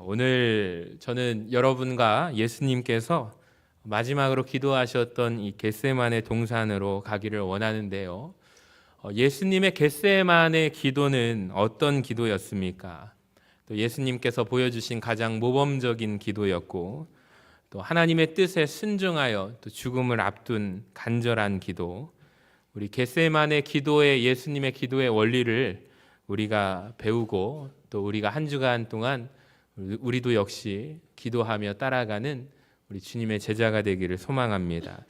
오늘 저는 여러분과 예수님께서 마지막으로 기도하셨던 이 겟세마네 동산으로 가기를 원하는데요. 예수님의 겟세마네 기도는 어떤 기도였습니까? 또 예수님께서 보여주신 가장 모범적인 기도였고, 또 하나님의 뜻에 순종하여 또 죽음을 앞둔 간절한 기도, 우리 겟세마네 기도의 예수님의 기도의 원리를 우리가 배우고 또 우리가 한 주간 동안 우리도 역시 기도하며 따라가는 우리 주님의 제자가 되기를 소망합니다.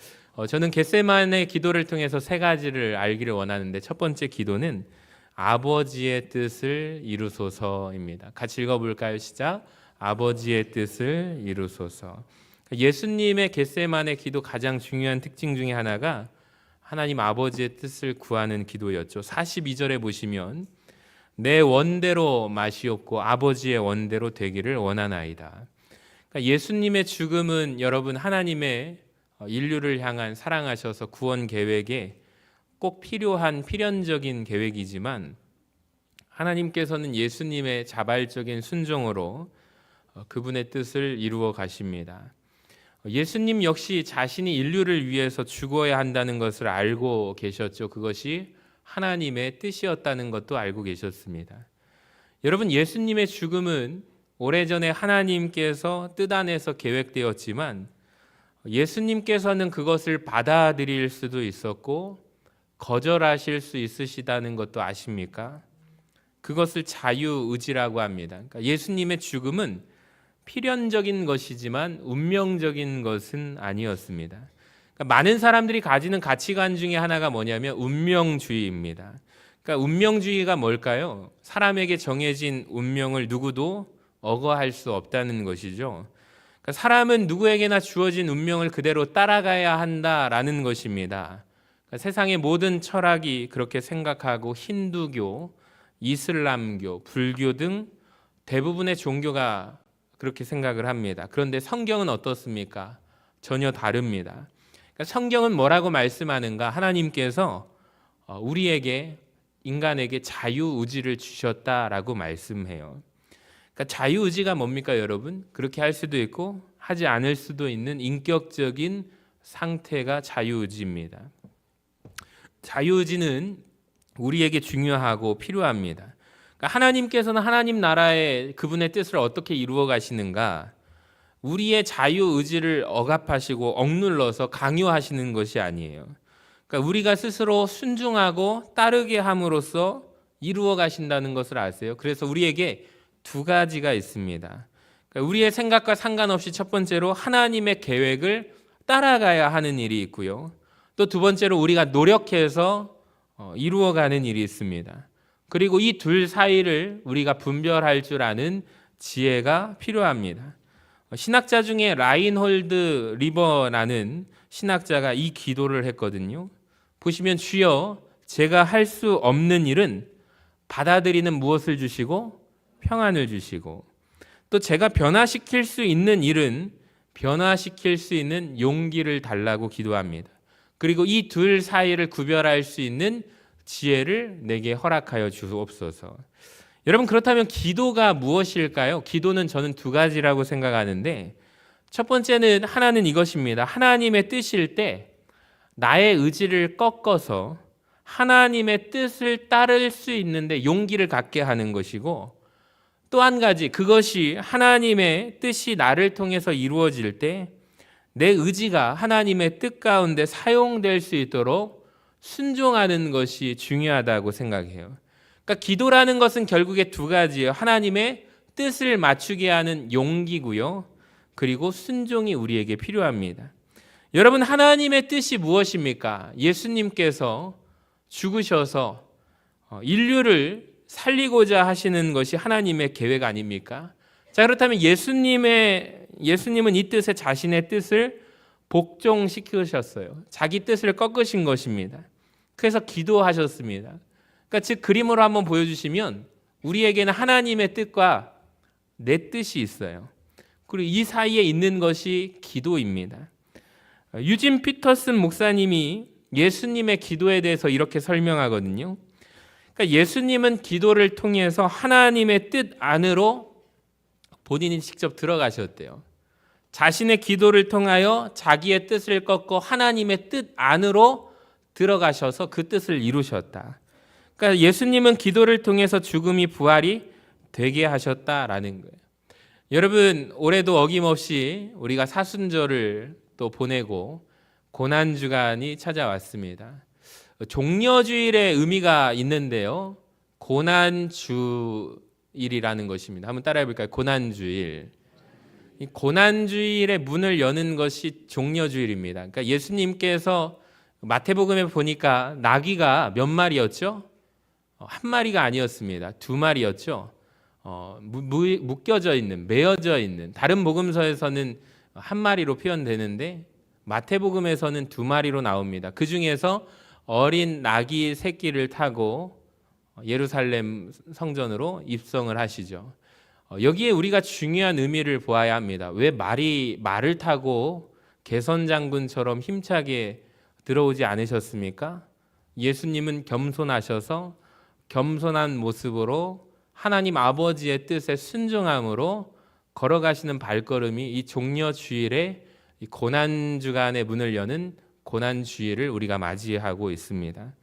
저는 겟세마네 기도를 통해서 세 가지를 알기를 원하는데, 첫 번째 기도는 아버지의 뜻을 이루소서입니다. 같이 읽어볼까요? 시작. 아버지의 뜻을 이루소서. 예수님의 겟세마네 기도 가장 중요한 특징 중에 하나가 하나님 아버지의 뜻을 구하는 기도였죠. 42절에 보시면 내 원대로 마시옵고 아버지의 원대로 되기를 원하나이다. 그러니까 예수님의 죽음은 여러분 하나님의 인류를 향한 사랑하셔서 구원 계획에 꼭 필요한 필연적인 계획이지만, 하나님께서는 예수님의 자발적인 순종으로 그분의 뜻을 이루어 가십니다. 예수님 역시 자신이 인류를 위해서 죽어야 한다는 것을 알고 계셨죠. 그것이 하나님의 뜻이었다는 것도 알고 계셨습니다. 여러분, 예수님의 죽음은 오래전에 하나님께서 뜻 안에서 계획되었지만 예수님께서는 그것을 받아들일 수도 있었고 거절하실 수 있으시다는 것도 아십니까? 그것을 자유의지라고 합니다. 그러니까 예수님의 죽음은 필연적인 것이지만 운명적인 것은 아니었습니다. 그러니까 많은 사람들이 가지는 가치관 중에 하나가 뭐냐면 운명주의입니다. 그러니까 운명주의가 뭘까요? 사람에게 정해진 운명을 누구도 억어할 수 없다는 것이죠. 그러니까 사람은 누구에게나 주어진 운명을 그대로 따라가야 한다라는 것입니다. 그러니까 세상의 모든 철학이 그렇게 생각하고 힌두교, 이슬람교, 불교 등 대부분의 종교가 그렇게 생각을 합니다. 그런데 성경은 어떻습니까? 전혀 다릅니다. 그러니까 성경은 뭐라고 말씀하는가? 하나님께서 우리에게, 인간에게 자유의지를 주셨다라고 말씀해요. 그러니까 자유의지가 뭡니까 여러분? 그렇게 할 수도 있고 하지 않을 수도 있는 인격적인 상태가 자유의지입니다. 자유의지는 우리에게 중요하고 필요합니다. 그러니까 하나님께서는 하나님 나라의 그분의 뜻을 어떻게 이루어 가시는가? 우리의 자유의지를 억압하시고 억눌러서 강요하시는 것이 아니에요. 그러니까 우리가 스스로 순종하고 따르게 함으로써 이루어 가신다는 것을 아세요? 그래서 우리에게 두 가지가 있습니다. 그러니까 우리의 생각과 상관없이 첫 번째로 하나님의 계획을 따라가야 하는 일이 있고요. 또 두 번째로 우리가 노력해서 이루어가는 일이 있습니다. 그리고 이 둘 사이를 우리가 분별할 줄 아는 지혜가 필요합니다. 신학자 중에 라인홀드 리버라는 신학자가 이 기도를 했거든요. 보시면 주여 제가 할 수 없는 일은 받아들이는 무엇을 주시고 평안을 주시고, 또 제가 변화시킬 수 있는 일은 변화시킬 수 있는 용기를 달라고 기도합니다. 그리고 이 둘 사이를 구별할 수 있는 지혜를 내게 허락하여 주옵소서. 여러분, 그렇다면 기도가 무엇일까요? 기도는 저는 두 가지라고 생각하는데, 첫 번째는 하나는 이것입니다. 하나님의 뜻일 때 나의 의지를 꺾어서 하나님의 뜻을 따를 수 있는데 용기를 갖게 하는 것이고, 또 한 가지, 그것이 하나님의 뜻이 나를 통해서 이루어질 때 내 의지가 하나님의 뜻 가운데 사용될 수 있도록 순종하는 것이 중요하다고 생각해요. 그러니까 기도라는 것은 결국에 두 가지예요. 하나님의 뜻을 맞추게 하는 용기고요. 그리고 순종이 우리에게 필요합니다. 여러분, 하나님의 뜻이 무엇입니까? 예수님께서 죽으셔서 인류를 살리고자 하시는 것이 하나님의 계획 아닙니까? 자, 그렇다면 예수님은 이 뜻에 자신의 뜻을 복종시키셨어요. 자기 뜻을 꺾으신 것입니다. 그래서 기도하셨습니다. 그러니까 즉 그림으로 한번 보여주시면 우리에게는 하나님의 뜻과 내 뜻이 있어요. 그리고 이 사이에 있는 것이 기도입니다. 유진 피터슨 목사님이 예수님의 기도에 대해서 이렇게 설명하거든요. 그러니까 예수님은 기도를 통해서 하나님의 뜻 안으로 본인이 직접 들어가셨대요. 자신의 기도를 통하여 자기의 뜻을 꺾고 하나님의 뜻 안으로 들어가셔서 그 뜻을 이루셨다. 그러니까 예수님은 기도를 통해서 죽음이 부활이 되게 하셨다라는 거예요. 여러분, 올해도 어김없이 우리가 사순절을 또 보내고 고난주간이 찾아왔습니다. 종려주일의 의미가 있는데요. 고난주일이라는 것입니다. 한번 따라해 볼까요? 고난주일. 이 고난주일의 문을 여는 것이 종려주일입니다. 그러니까 예수님께서 마태복음에 보니까 나귀가 몇 마리였죠? 한 마리가 아니었습니다. 두 마리였죠. 묶여져 있는, 매어져 있는, 다른 복음서에서는 한 마리로 표현되는데 마태복음에서는 두 마리로 나옵니다. 그 중에서 어린 나귀 새끼를 타고 예루살렘 성전으로 입성을 하시죠. 여기에 우리가 중요한 의미를 보아야 합니다. 왜 말을 타고 개선장군처럼 힘차게 들어오지 않으셨습니까? 예수님은 겸손하셔서 겸손한 모습으로 하나님 아버지의 뜻에 순종함으로 걸어가시는 발걸음이 이 종려주일의 고난주간의 문을 여는 고난주일을 우리가 맞이하고 있습니다.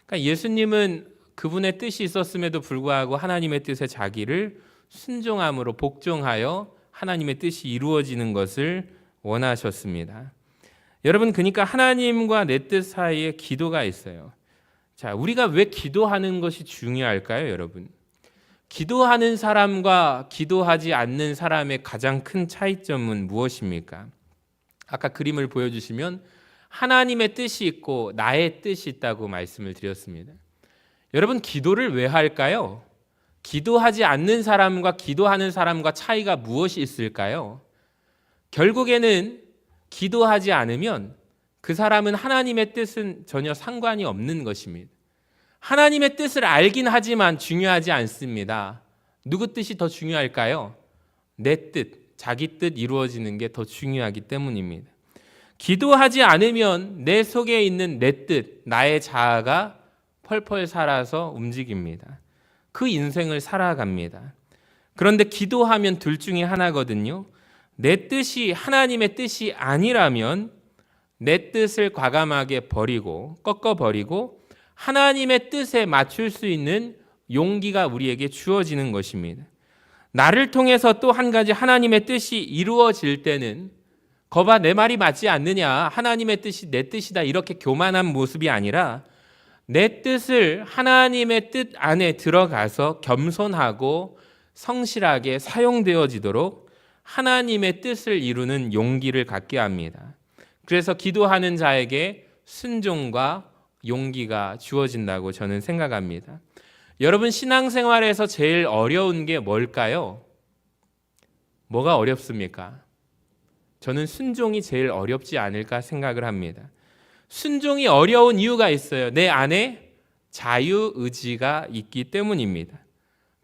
그러니까 예수님은 그분의 뜻이 있었음에도 불구하고 하나님의 뜻에 자기를 순종함으로 복종하여 하나님의 뜻이 이루어지는 것을 원하셨습니다. 여러분, 그러니까 하나님과 내 뜻 사이에 기도가 있어요. 자, 우리가 왜 기도하는 것이 중요할까요, 여러분? 기도하는 사람과 기도하지 않는 사람의 가장 큰 차이점은 무엇입니까? 아까 그림을 보여주시면 하나님의 뜻이 있고 나의 뜻이 있다고 말씀을 드렸습니다. 여러분, 기도를 왜 할까요? 기도하지 않는 사람과 기도하는 사람과 차이가 무엇이 있을까요? 결국에는 기도하지 않으면 그 사람은 하나님의 뜻은 전혀 상관이 없는 것입니다. 하나님의 뜻을 알긴 하지만 중요하지 않습니다. 누구 뜻이 더 중요할까요? 내 뜻, 자기 뜻 이루어지는 게 더 중요하기 때문입니다. 기도하지 않으면 내 속에 있는 내 뜻, 나의 자아가 펄펄 살아서 움직입니다. 그 인생을 살아갑니다. 그런데 기도하면 둘 중에 하나거든요. 내 뜻이 하나님의 뜻이 아니라면 내 뜻을 과감하게 버리고 꺾어버리고 하나님의 뜻에 맞출 수 있는 용기가 우리에게 주어지는 것입니다. 나를 통해서 또 한 가지 하나님의 뜻이 이루어질 때는 거봐 내 말이 맞지 않느냐, 하나님의 뜻이 내 뜻이다, 이렇게 교만한 모습이 아니라 내 뜻을 하나님의 뜻 안에 들어가서 겸손하고 성실하게 사용되어지도록 하나님의 뜻을 이루는 용기를 갖게 합니다. 그래서 기도하는 자에게 순종과 용기가 주어진다고 저는 생각합니다. 여러분, 신앙생활에서 제일 어려운 게 뭘까요? 뭐가 어렵습니까? 저는 순종이 제일 어렵지 않을까 생각을 합니다. 순종이 어려운 이유가 있어요. 내 안에 자유의지가 있기 때문입니다.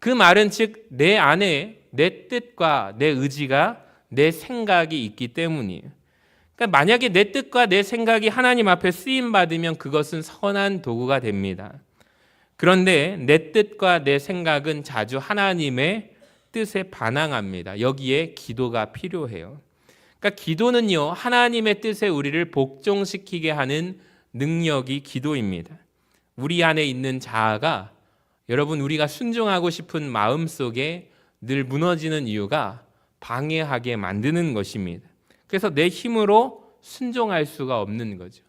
그 말은 즉 내 안에 내 뜻과 내 의지가, 내 생각이 있기 때문이에요. 그러니까 만약에 내 뜻과 내 생각이 하나님 앞에 쓰임받으면 그것은 선한 도구가 됩니다. 그런데 내 뜻과 내 생각은 자주 하나님의 뜻에 반항합니다. 여기에 기도가 필요해요. 그러니까 기도는요, 하나님의 뜻에 우리를 복종시키게 하는 능력이 기도입니다. 우리 안에 있는 자아가, 여러분, 우리가 순종하고 싶은 마음 속에 늘 무너지는 이유가 방해하게 만드는 것입니다. 그래서 내 힘으로 순종할 수가 없는 거죠.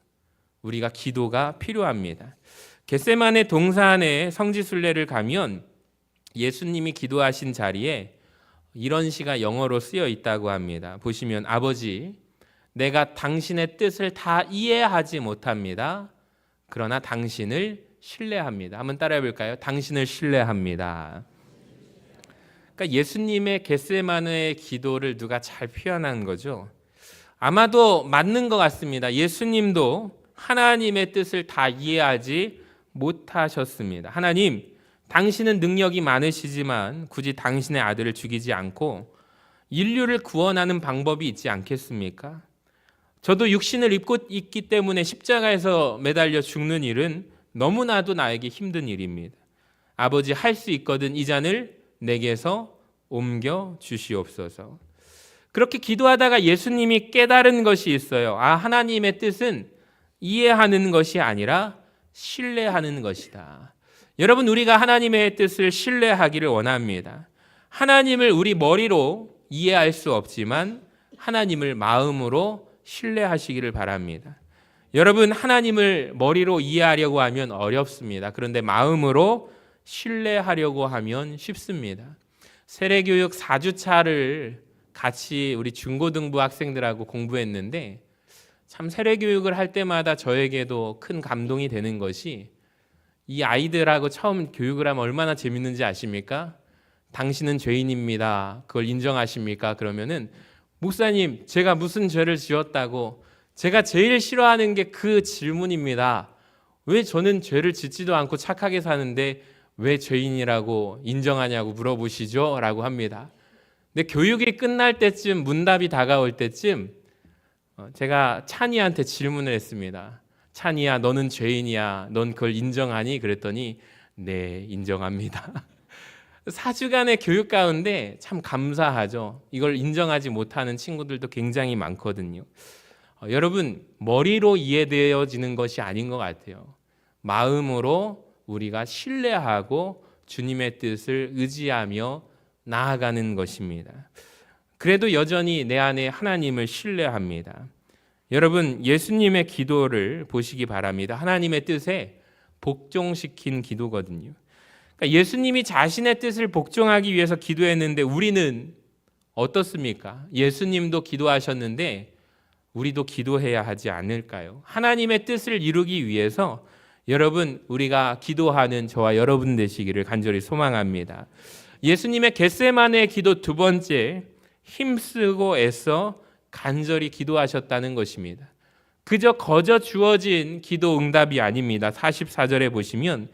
우리가 기도가 필요합니다. 겟세마네 동산에 성지순례를 가면 예수님이 기도하신 자리에 이런 시가 영어로 쓰여 있다고 합니다. 보시면, 아버지, 내가 당신의 뜻을 다 이해하지 못합니다. 그러나 당신을 신뢰합니다. 한번 따라해 볼까요? 당신을 신뢰합니다. 그러니까 예수님의 겟세마네의 기도를 누가 잘 표현한 거죠. 아마도 맞는 것 같습니다. 예수님도 하나님의 뜻을 다 이해하지 못하셨습니다. 하나님, 당신은 능력이 많으시지만 굳이 당신의 아들을 죽이지 않고 인류를 구원하는 방법이 있지 않겠습니까? 저도 육신을 입고 있기 때문에 십자가에서 매달려 죽는 일은 너무나도 나에게 힘든 일입니다. 아버지, 할 수 있거든 이 잔을 내게서 옮겨 주시옵소서. 그렇게 기도하다가 예수님이 깨달은 것이 있어요. 하나님의 뜻은 이해하는 것이 아니라 신뢰하는 것이다. 여러분, 우리가 하나님의 뜻을 신뢰하기를 원합니다. 하나님을 우리 머리로 이해할 수 없지만 하나님을 마음으로 신뢰하시기를 바랍니다. 여러분, 하나님을 머리로 이해하려고 하면 어렵습니다. 그런데 마음으로 신뢰하려고 하면 쉽습니다. 세례교육 4주차를 같이 우리 중고등부 학생들하고 공부했는데 참 세례교육을 할 때마다 저에게도 큰 감동이 되는 것이 이 아이들하고 처음 교육을 하면 얼마나 재밌는지 아십니까? 당신은 죄인입니다. 그걸 인정하십니까? 그러면은 목사님, 제가 무슨 죄를 지었다고? 제가 제일 싫어하는 게 그 질문입니다. 왜 저는 죄를 짓지도 않고 착하게 사는데 왜 죄인이라고 인정하냐고 물어보시죠? 라고 합니다. 근데 교육이 끝날 때쯤, 문답이 다가올 때쯤 제가 찬이한테 질문을 했습니다. 찬이야, 너는 죄인이야. 넌 그걸 인정하니? 그랬더니 네, 인정합니다. 4주간의 교육 가운데 참 감사하죠. 이걸 인정하지 못하는 친구들도 굉장히 많거든요. 여러분, 머리로 이해되어지는 것이 아닌 것 같아요. 마음으로 우리가 신뢰하고 주님의 뜻을 의지하며 나아가는 것입니다. 그래도 여전히 내 안에 하나님을 신뢰합니다. 여러분, 예수님의 기도를 보시기 바랍니다. 하나님의 뜻에 복종시킨 기도거든요. 그러니까 예수님이 자신의 뜻을 복종하기 위해서 기도했는데 우리는 어떻습니까? 예수님도 기도하셨는데 우리도 기도해야 하지 않을까요? 하나님의 뜻을 이루기 위해서 여러분, 우리가 기도하는 저와 여러분 되시기를 간절히 소망합니다. 예수님의 겟세마네 기도 두 번째, 힘쓰고 애써 간절히 기도하셨다는 것입니다. 그저 거저 주어진 기도 응답이 아닙니다. 44절에 보시면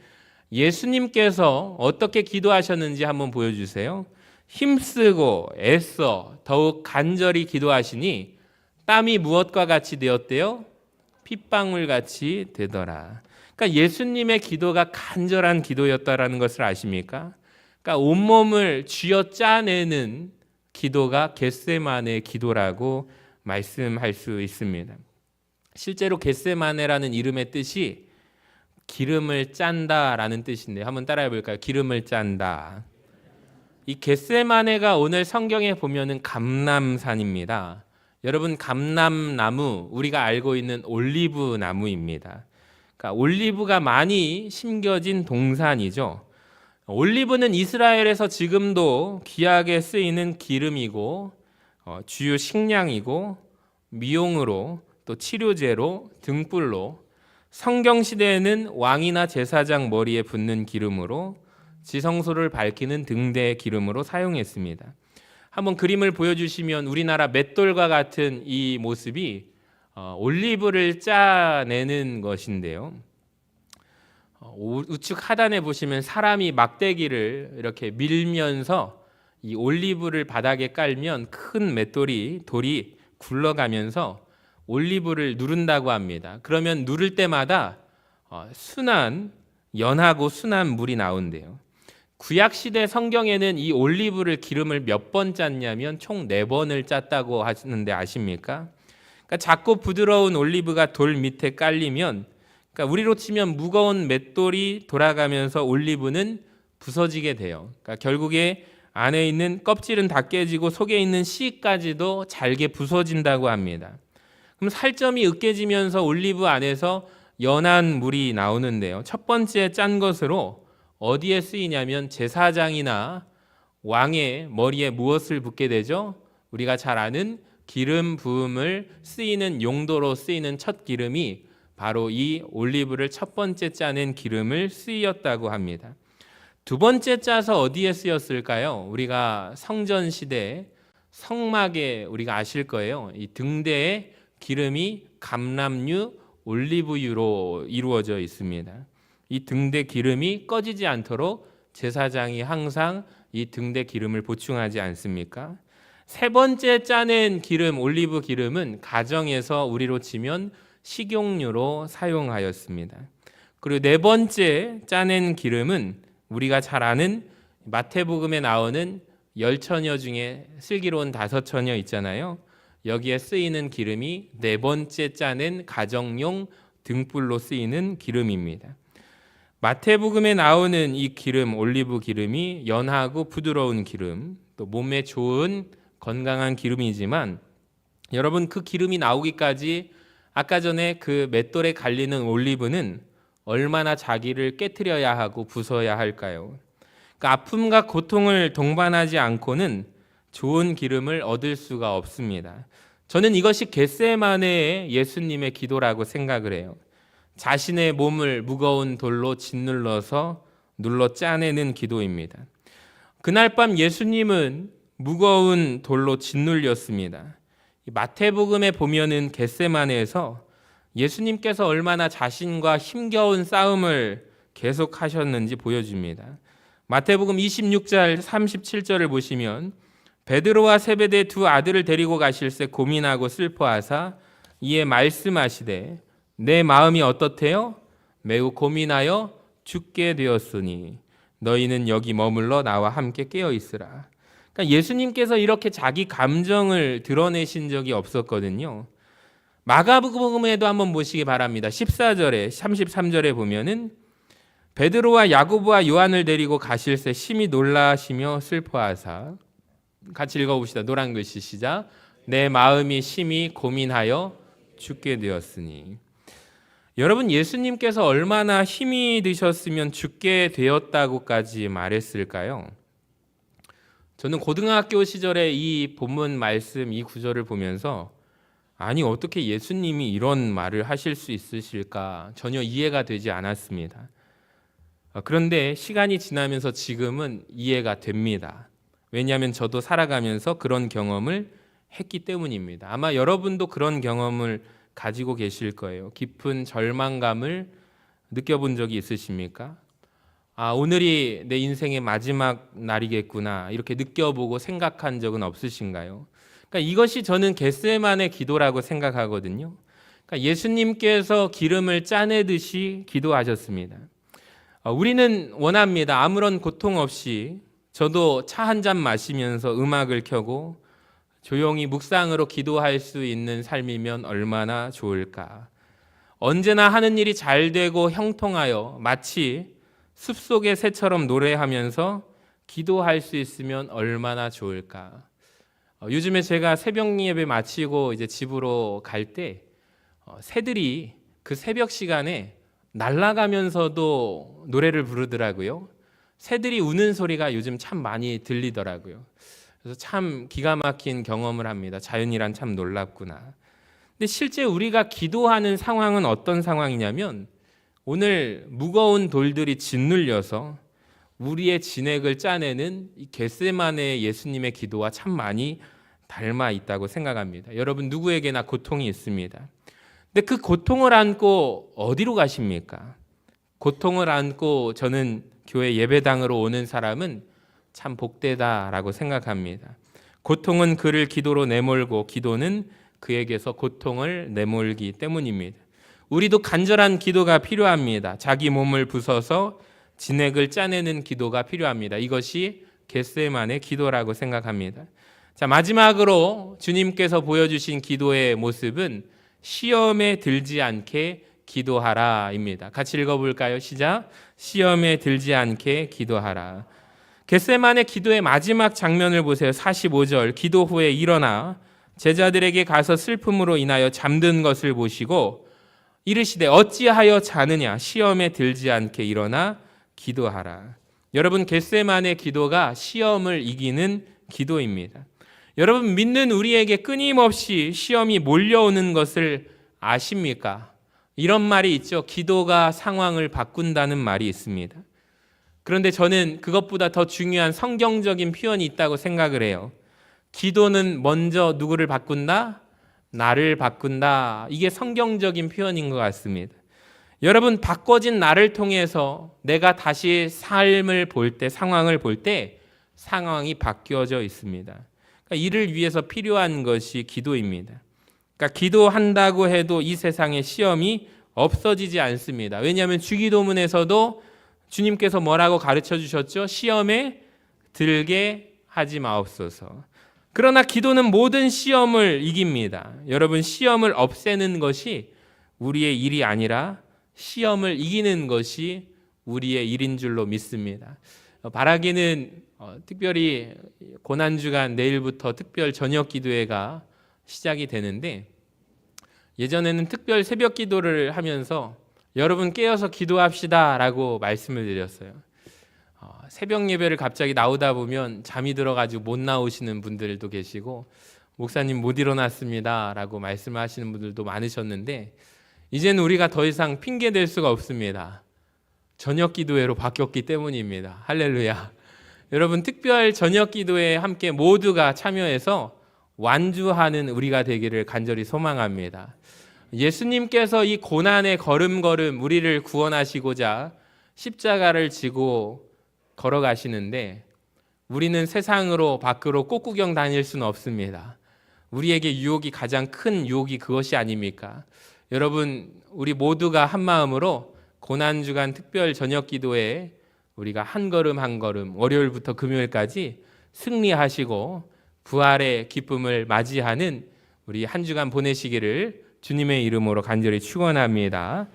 예수님께서 어떻게 기도하셨는지 한번 보여주세요. 힘쓰고 애써 더욱 간절히 기도하시니 땀이 무엇과 같이 되었대요? 핏방울 같이 되더라. 그러니까 예수님의 기도가 간절한 기도였다라는 것을 아십니까? 그러니까 온몸을 쥐어 짜내는 기도가 겟세마네 기도라고 말씀할 수 있습니다. 실제로 겟세마네라는 이름의 뜻이 기름을 짠다라는 뜻인데 한번 따라해 볼까요? 기름을 짠다. 이 겟세마네가 오늘 성경에 보면은 감람산입니다. 여러분, 감람나무, 우리가 알고 있는 올리브 나무입니다. 그러니까 올리브가 많이 심겨진 동산이죠. 올리브는 이스라엘에서 지금도 귀하게 쓰이는 기름이고 주요 식량이고 미용으로 또 치료제로 등불로 성경 시대에는 왕이나 제사장 머리에 붓는 기름으로 지성소를 밝히는 등대의 기름으로 사용했습니다. 한번 그림을 보여주시면 우리나라 맷돌과 같은 이 모습이 올리브를 짜내는 것인데요. 우측 하단에 보시면 사람이 막대기를 이렇게 밀면서 이 올리브를 바닥에 깔면 큰 맷돌이 돌이 굴러가면서 올리브를 누른다고 합니다. 그러면 누를 때마다 연하고 순한 물이 나온대요. 구약시대 성경에는 이 올리브를 기름을 몇 번 짰냐면 총 4번을 짰다고 하시는데 아십니까? 그러니까 작고 부드러운 올리브가 돌 밑에 깔리면, 그러니까 우리로 치면 무거운 맷돌이 돌아가면서 올리브는 부서지게 돼요. 그러니까 결국에 안에 있는 껍질은 다 깨지고 속에 있는 씨까지도 잘게 부서진다고 합니다. 그럼 살점이 으깨지면서 올리브 안에서 연한 물이 나오는데요. 첫 번째 짠 것으로 어디에 쓰이냐면 제사장이나 왕의 머리에 무엇을 붓게 되죠? 우리가 잘 아는 기름 부음을 쓰이는 용도로 쓰이는 첫 기름이 바로 이 올리브를 첫 번째 짜낸 기름을 쓰였다고 합니다. 두 번째 짜서 어디에 쓰였을까요? 우리가 성전 시대 성막에 우리가 아실 거예요. 이 등대에 기름이 감람유, 올리브유로 이루어져 있습니다. 이 등대 기름이 꺼지지 않도록 제사장이 항상 이 등대 기름을 보충하지 않습니까? 세 번째 짜낸 기름, 올리브 기름은 가정에서 우리로 치면 식용유로 사용하였습니다. 그리고 네 번째 짜낸 기름은 우리가 잘 아는 마태복음에 나오는 10처녀 중에 슬기로운 5처녀 있잖아요. 여기에 쓰이는 기름이 네 번째 짜낸 가정용 등불로 쓰이는 기름입니다. 마태복음에 나오는 이 기름, 올리브 기름이 연하고 부드러운 기름, 또 몸에 좋은 건강한 기름이지만 여러분, 그 기름이 나오기까지 아까 전에 그 맷돌에 갈리는 올리브는 얼마나 자기를 깨트려야 하고 부숴야 할까요? 그러니까 아픔과 고통을 동반하지 않고는 좋은 기름을 얻을 수가 없습니다. 저는 이것이 겟세마네의 예수님의 기도라고 생각을 해요. 자신의 몸을 무거운 돌로 짓눌러서 눌러 짜내는 기도입니다. 그날 밤 예수님은 무거운 돌로 짓눌렸습니다. 마태복음에 보면은 겟세마네에서 예수님께서 얼마나 자신과 힘겨운 싸움을 계속하셨는지 보여줍니다. 마태복음 26절 37절을 보시면 베드로와 세베대 두 아들을 데리고 가실새 고민하고 슬퍼하사 이에 말씀하시되 내 마음이 어떻대요? 매우 고민하여 죽게 되었으니 너희는 여기 머물러 나와 함께 깨어 있으라. 그러니까 예수님께서 이렇게 자기 감정을 드러내신 적이 없었거든요. 마가복음에도 한번 보시기 바랍니다. 14절에 33절에 보면은 베드로와 야고보와 요한을 데리고 가실새 심히 놀라시며 슬퍼하사, 같이 읽어봅시다. 노란 글씨 시작. 내 마음이 심히 고민하여 죽게 되었으니. 여러분, 예수님께서 얼마나 힘이 드셨으면 죽게 되었다고까지 말했을까요? 저는 고등학교 시절에 이 본문 말씀, 이 구절을 보면서 아니 어떻게 예수님이 이런 말을 하실 수 있으실까 전혀 이해가 되지 않았습니다. 그런데 시간이 지나면서 지금은 이해가 됩니다. 왜냐하면 저도 살아가면서 그런 경험을 했기 때문입니다. 아마 여러분도 그런 경험을 가지고 계실 거예요. 깊은 절망감을 느껴본 적이 있으십니까? 오늘이 내 인생의 마지막 날이겠구나 이렇게 느껴보고 생각한 적은 없으신가요? 그러니까 이것이 저는 겟세마네 기도라고 생각하거든요. 그러니까 예수님께서 기름을 짜내듯이 기도하셨습니다. 우리는 원합니다. 아무런 고통 없이 저도 차 한 잔 마시면서 음악을 켜고 조용히 묵상으로 기도할 수 있는 삶이면 얼마나 좋을까. 언제나 하는 일이 잘 되고 형통하여 마치 숲속의 새처럼 노래하면서 기도할 수 있으면 얼마나 좋을까. 요즘에 제가 새벽 예배 마치고 이제 집으로 갈 때 새들이 그 새벽 시간에 날아가면서도 노래를 부르더라고요. 새들이 우는 소리가 요즘 참 많이 들리더라고요. 그래서 참 기가 막힌 경험을 합니다. 자연이란 참 놀랍구나. 근데 실제 우리가 기도하는 상황은 어떤 상황이냐면 오늘 무거운 돌들이 짓눌려서 우리의 진액을 짜내는 이 겟세마네 예수님의 기도와 참 많이 닮아 있다고 생각합니다. 여러분 누구에게나 고통이 있습니다. 근데 그 고통을 안고 어디로 가십니까? 고통을 안고 저는 교회 예배당으로 오는 사람은 참 복되다라고 생각합니다. 고통은 그를 기도로 내몰고 기도는 그에게서 고통을 내몰기 때문입니다. 우리도 간절한 기도가 필요합니다. 자기 몸을 부숴서 진액을 짜내는 기도가 필요합니다. 이것이 겟세마네 기도라고 생각합니다. 자, 마지막으로 주님께서 보여주신 기도의 모습은 시험에 들지 않게 기도하라입니다. 같이 읽어볼까요? 시작. 시험에 들지 않게 기도하라. 겟세마네 기도의 마지막 장면을 보세요. 45절. 기도 후에 일어나 제자들에게 가서 슬픔으로 인하여 잠든 것을 보시고 이르시되 어찌하여 자느냐 시험에 들지 않게 일어나 기도하라. 여러분 겟세마네 기도가 시험을 이기는 기도입니다. 여러분 믿는 우리에게 끊임없이 시험이 몰려오는 것을 아십니까? 이런 말이 있죠. 기도가 상황을 바꾼다는 말이 있습니다. 그런데 저는 그것보다 더 중요한 성경적인 표현이 있다고 생각을 해요. 기도는 먼저 누구를 바꾼다? 나를 바꾼다. 이게 성경적인 표현인 것 같습니다. 여러분 바꿔진 나를 통해서 내가 다시 삶을 볼 때, 상황을 볼 때 상황이 바뀌어져 있습니다. 그러니까 이를 위해서 필요한 것이 기도입니다. 그러니까 기도한다고 해도 이 세상에 시험이 없어지지 않습니다. 왜냐하면 주기도문에서도 주님께서 뭐라고 가르쳐 주셨죠? 시험에 들게 하지 마옵소서. 그러나 기도는 모든 시험을 이깁니다. 여러분, 시험을 없애는 것이 우리의 일이 아니라 시험을 이기는 것이 우리의 일인 줄로 믿습니다. 바라기는 특별히 고난주간 내일부터 특별 저녁 기도회가 시작이 되는데, 예전에는 특별 새벽 기도를 하면서 여러분 깨어서 기도합시다 라고 말씀을 드렸어요. 새벽 예배를 갑자기 나오다 보면 잠이 들어가지고 못 나오시는 분들도 계시고, 목사님 못 일어났습니다 라고 말씀하시는 분들도 많으셨는데, 이제는 우리가 더 이상 핑계 댈 수가 없습니다. 저녁 기도회로 바뀌었기 때문입니다. 할렐루야. 여러분, 특별 저녁 기도회에 함께 모두가 참여해서 완주하는 우리가 되기를 간절히 소망합니다. 예수님께서 이 고난의 걸음걸음 우리를 구원하시고자 십자가를 지고 걸어가시는데, 우리는 세상으로 밖으로 꽃구경 다닐 수는 없습니다. 우리에게 유혹이 가장 큰 유혹이 그것이 아닙니까? 여러분, 우리 모두가 한 마음으로 고난주간 특별 저녁 기도에 우리가 한 걸음 한 걸음 월요일부터 금요일까지 승리하시고 부활의 기쁨을 맞이하는 우리 한 주간 보내시기를 주님의 이름으로 간절히 축원합니다.